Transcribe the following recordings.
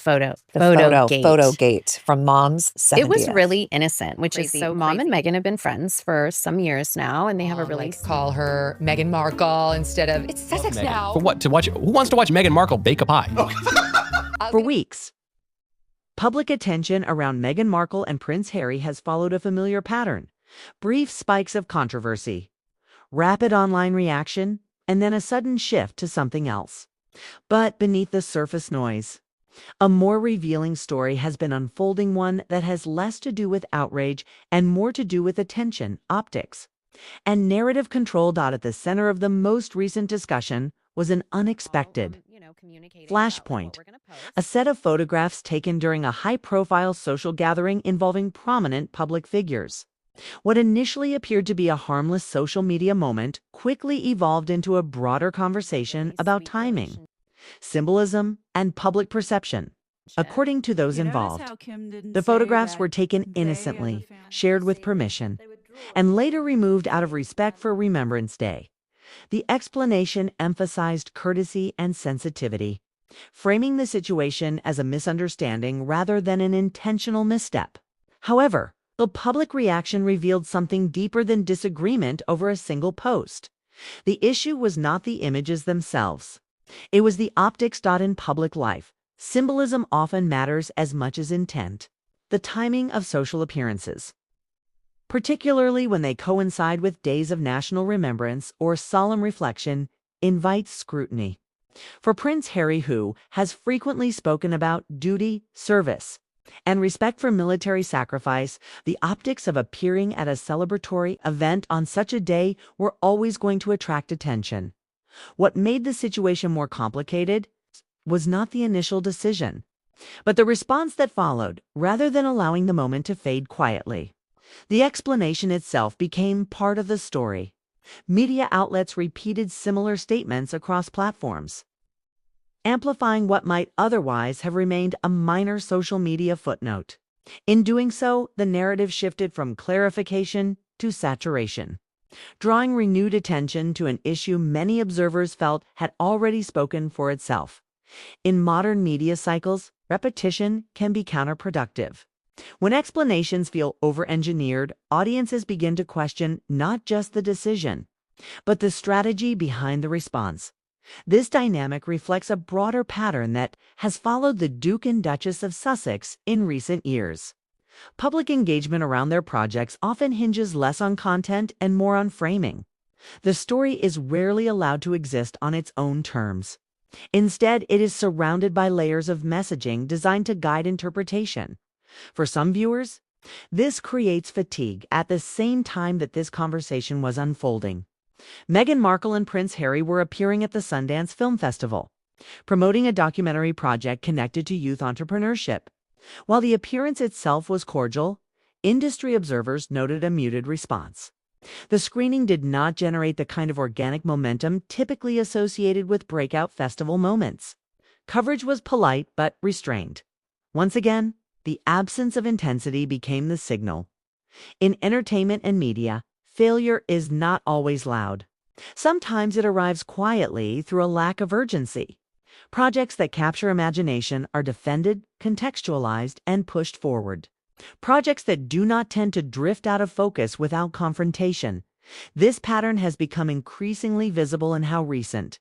photo gate. gate from Mom's 70th. It was really innocent, which is so Mom and crazy. Meghan have been friends for some years now, and they have a really call her Meghan Markle instead of it's Sussex now. For what? To watch? Who wants to watch Meghan Markle bake a pie? For weeks, public attention around Meghan Markle and Prince Harry has followed a familiar pattern: brief spikes of controversy, rapid online reaction, and then a sudden shift to something else. But beneath the surface noise, a more revealing story has been unfolding, one that has less to do with outrage and more to do with attention, optics, and narrative control. At the center of the most recent discussion was an unexpected flashpoint, a set of photographs taken during a high-profile social gathering involving prominent public figures. What initially appeared to be a harmless social media moment quickly evolved into a broader conversation about timing, symbolism, and public perception. According to those involved, the photographs were taken innocently, shared with permission, and later removed out of respect for Remembrance Day. The explanation emphasized courtesy and sensitivity, framing the situation as a misunderstanding rather than an intentional misstep. However, the public reaction revealed something deeper than disagreement over a single post. The issue was not the images themselves. It was the optics. In public life, symbolism often matters as much as intent. The timing of social appearances, particularly when they coincide with days of national remembrance or solemn reflection, invites scrutiny. For Prince Harry, who has frequently spoken about duty, service, and respect for military sacrifice, the optics of appearing at a celebratory event on such a day were always going to attract attention. What made the situation more complicated was not the initial decision, but the response that followed, rather than allowing the moment to fade quietly. The explanation itself became part of the story. Media outlets repeated similar statements across platforms, amplifying what might otherwise have remained a minor social media footnote. In doing so, the narrative shifted from clarification to saturation, drawing renewed attention to an issue many observers felt had already spoken for itself. In modern media cycles, repetition can be counterproductive. When explanations feel over-engineered, audiences begin to question not just the decision, but the strategy behind the response. This dynamic reflects a broader pattern that has followed the Duke and Duchess of Sussex in recent years. Public engagement around their projects often hinges less on content and more on framing. The story is rarely allowed to exist on its own terms. Instead, it is surrounded by layers of messaging designed to guide interpretation. For some viewers, this creates fatigue at the same time that this conversation was unfolding. Meghan Markle and Prince Harry were appearing at the Sundance Film Festival, promoting a documentary project connected to youth entrepreneurship. While the appearance itself was cordial, industry observers noted a muted response. The screening did not generate the kind of organic momentum typically associated with breakout festival moments. Coverage was polite but restrained. Once again, the absence of intensity became the signal. In entertainment and media, failure is not always loud. Sometimes it arrives quietly through a lack of urgency. Projects that capture imagination are defended, contextualized, and pushed forward. Projects that do not tend to drift out of focus without confrontation. This pattern has become increasingly visible in how recent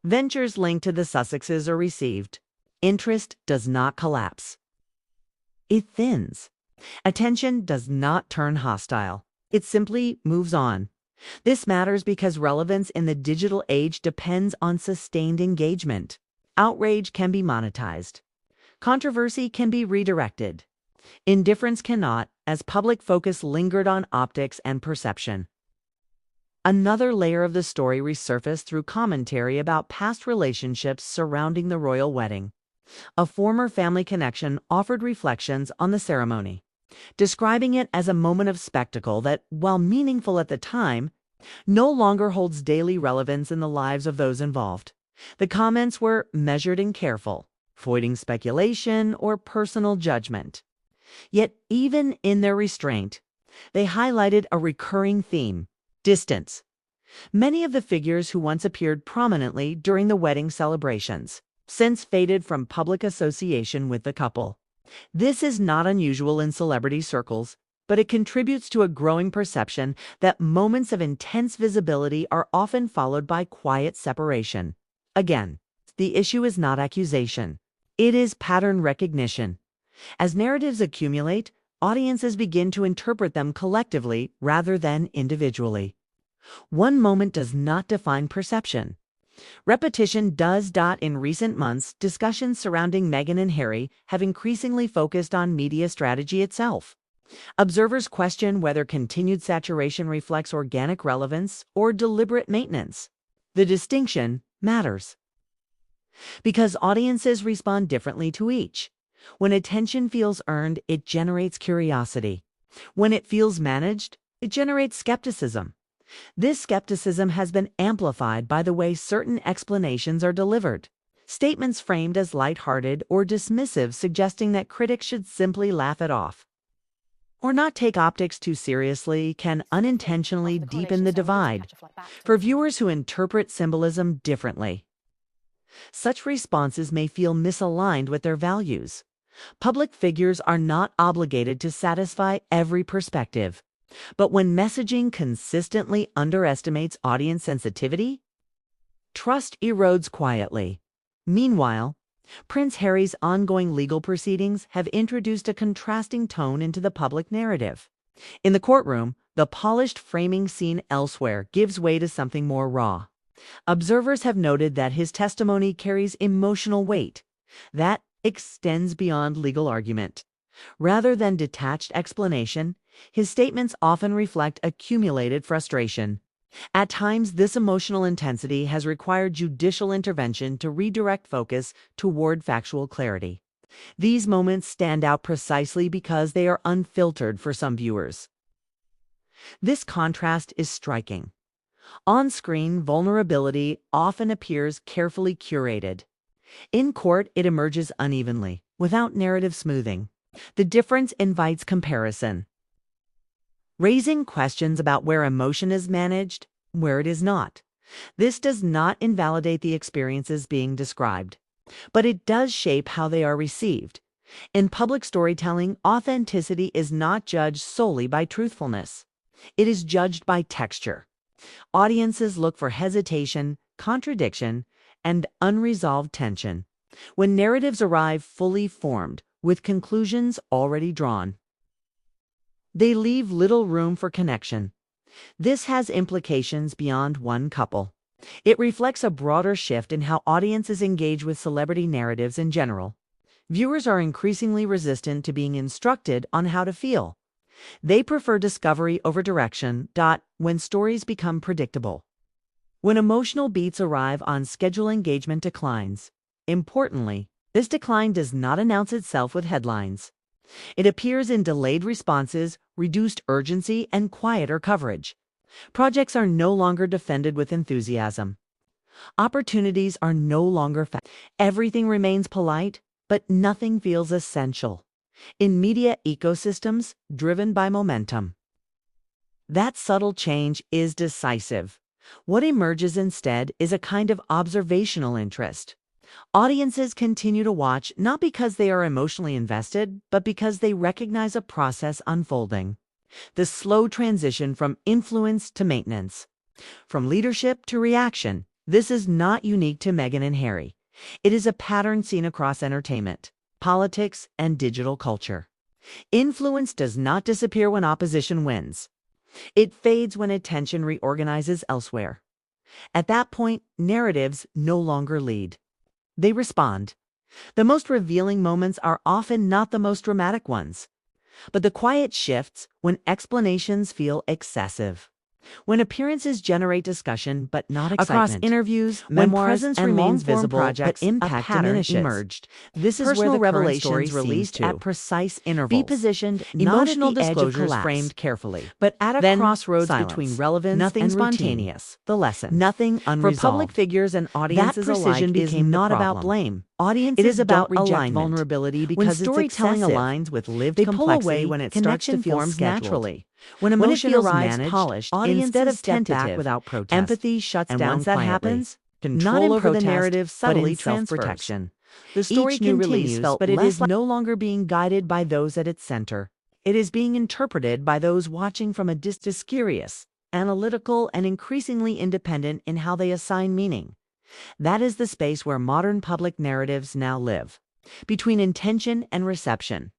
ventures linked to the Sussexes are received. Interest does not collapse. It thins. Attention does not turn hostile. It simply moves on. This matters because relevance in the digital age depends on sustained engagement. Outrage can be monetized. Controversy can be redirected. Indifference cannot, as public focus lingered on optics and perception. Another layer of the story resurfaced through commentary about past relationships surrounding the royal wedding. A former family connection offered reflections on the ceremony, describing it as a moment of spectacle that, while meaningful at the time, no longer holds daily relevance in the lives of those involved. The comments were measured and careful, avoiding speculation or personal judgment. Yet, even in their restraint, they highlighted a recurring theme: distance. Many of the figures who once appeared prominently during the wedding celebrations since faded from public association with the couple. This is not unusual in celebrity circles, but it contributes to a growing perception that moments of intense visibility are often followed by quiet separation. Again, the issue is not accusation. It is pattern recognition. As narratives accumulate, audiences begin to interpret them collectively rather than individually. One moment does not define perception. Repetition does. In recent months, discussions surrounding Meghan and Harry have increasingly focused on media strategy itself. Observers question whether continued saturation reflects organic relevance or deliberate maintenance. The distinction matters because audiences respond differently to each. When attention feels earned, it generates curiosity. When it feels managed, it generates skepticism. This skepticism has been amplified by the way certain explanations are delivered. Statements framed as lighthearted or dismissive, suggesting that critics should simply laugh it off or not take optics too seriously, can unintentionally deepen the divide for viewers who interpret symbolism differently. Such responses may feel misaligned with their values. Public figures are not obligated to satisfy every perspective. But when messaging consistently underestimates audience sensitivity, trust erodes quietly. Meanwhile, Prince Harry's ongoing legal proceedings have introduced a contrasting tone into the public narrative. In the courtroom, the polished framing seen elsewhere gives way to something more raw. Observers have noted that his testimony carries emotional weight that extends beyond legal argument. Rather than detached explanation, his statements often reflect accumulated frustration. At times, this emotional intensity has required judicial intervention to redirect focus toward factual clarity. These moments stand out precisely because they are unfiltered for some viewers. This contrast is striking. On-screen, vulnerability often appears carefully curated. In court, it emerges unevenly, without narrative smoothing. The difference invites comparison, raising questions about where emotion is managed, where it is not. This does not invalidate the experiences being described, but it does shape how they are received. In public storytelling, authenticity is not judged solely by truthfulness. It is judged by texture. Audiences look for hesitation, contradiction, and unresolved tension. When narratives arrive fully formed, with conclusions already drawn, they leave little room for connection. This has implications beyond one couple. It reflects a broader shift in how audiences engage with celebrity narratives in general. Viewers are increasingly resistant to being instructed on how to feel. They prefer discovery over direction. When stories become predictable, when emotional beats arrive on schedule, engagement declines. Importantly, this decline does not announce itself with headlines. It appears in delayed responses, reduced urgency, and quieter coverage. Projects are no longer defended with enthusiasm. Opportunities are no longer found. Everything remains polite, but nothing feels essential. In media ecosystems driven by momentum, that subtle change is decisive. What emerges instead is a kind of observational interest. Audiences continue to watch not because they are emotionally invested, but because they recognize a process unfolding. The slow transition from influence to maintenance, from leadership to reaction. This is not unique to Meghan and Harry. It is a pattern seen across entertainment, politics, and digital culture. Influence does not disappear when opposition wins. It fades when attention reorganizes elsewhere. At that point, narratives no longer lead. They respond. The most revealing moments are often not the most dramatic ones, but the quiet shifts when explanations feel excessive. When appearances generate discussion but not excitement. Across interviews, memoirs, presence and remains visible, projects, but impact diminishes. Emerged. This is where the revelations released at precise intervals. Be positioned, emotional disclosures framed carefully, but at a crossroads between relevance and spontaneous. The lesson. Nothing unresolved. For public figures and audiences alike, is not about blame. Audiences, it is about alignment. Vulnerability because when storytelling aligns with lived complexity, pull away when it starts to feel naturally. When emotion arrives managed, polished, instead of tentative, without protest, empathy shuts down. Once that happens, Control over the narrative subtly self-protection. The story continues, but it is no longer being guided by those at its center. It is being interpreted by those watching from a distance, curious, analytical, and increasingly independent in how they assign meaning. That is the space where modern public narratives now live, between intention and reception,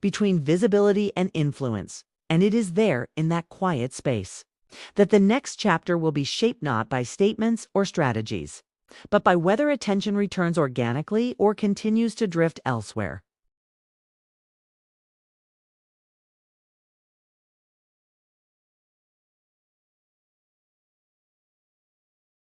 between visibility and influence, and it is there, in that quiet space, that the next chapter will be shaped not by statements or strategies, but by whether attention returns organically or continues to drift elsewhere.